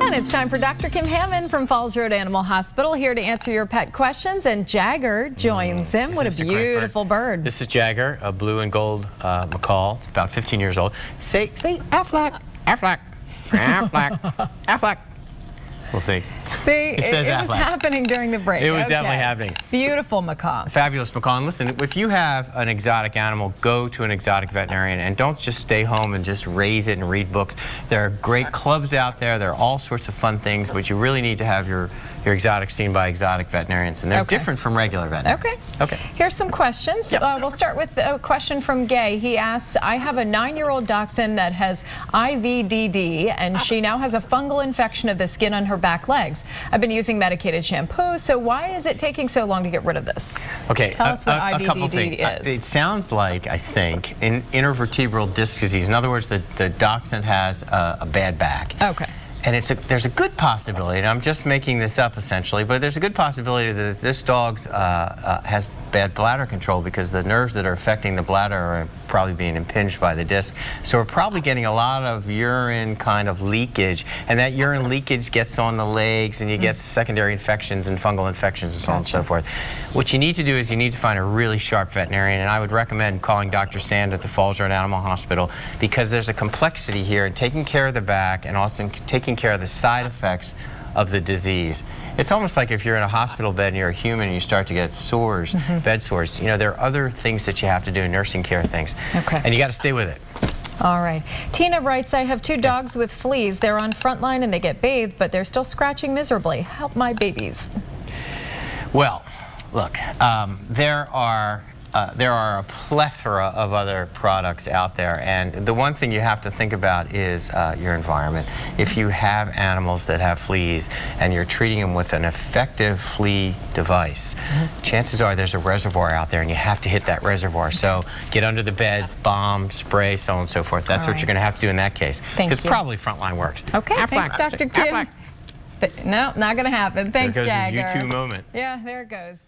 And it's time for Dr. Kim Hammond from Falls Road Animal Hospital here to answer your pet questions, and Jagger joins him. What a beautiful bird. This is Jagger, a blue and gold macaw. It's about 15 years old. Say Aflac, Aflac, Aflac, Aflac. We'll see. See, it was happening during the break. It was definitely happening. Beautiful macaw. Fabulous macaw. And listen, if you have an exotic animal, go to an exotic veterinarian and don't just stay home and just raise it and read books. There are great clubs out there. There are all sorts of fun things, but you really need to have your exotics seen by exotic veterinarians, and they're different from regular veterinarians. Okay. Here's some questions. Yep. We'll start with a question from Gay. He asks, I have a 9-year-old dachshund that has IVDD, and she now has a fungal infection of the skin on her back legs. I've been using medicated shampoo, so why is it taking so long to get rid of this? Okay, Tell us what IVDD a couple things. is. It sounds like, I think, in intervertebral disc disease. In other words, the dachshund has a bad back. Okay. And there's a good possibility, and I'm just making this up essentially, but there's a good possibility that this dog has bad bladder control because the nerves that are affecting the bladder are probably being impinged by the disc. So we're probably getting a lot of urine kind of leakage, and that urine leakage gets on the legs, and you get secondary infections and fungal infections and so on and so forth. What you need to do is you need to find a really sharp veterinarian, and I would recommend calling Dr. Sand at the Falls Road Animal Hospital, because there's a complexity here in taking care of the back and also taking care of the side effects of the disease. It's almost like if you're in a hospital bed and you're a human and you start to get sores, bed sores. You know, there are other things that you have to do, nursing care things. Okay. And you got to stay with it. All right. Tina writes, I have 2 dogs with fleas. They're on Frontline and they get bathed, but they're still scratching miserably. Help my babies. Well, look, there are a plethora of other products out there, and the one thing you have to think about is your environment. If you have animals that have fleas and you're treating them with an effective flea device, chances are there's a reservoir out there and you have to hit that reservoir. So get under the beds, bomb, spray, so on and so forth. That's what you're going to have to do in that case. Because probably Frontline works. Okay, thanks, Dr. Kim. No, not going to happen. Thanks, Jagger. There goes the U2 moment. Yeah, there it goes.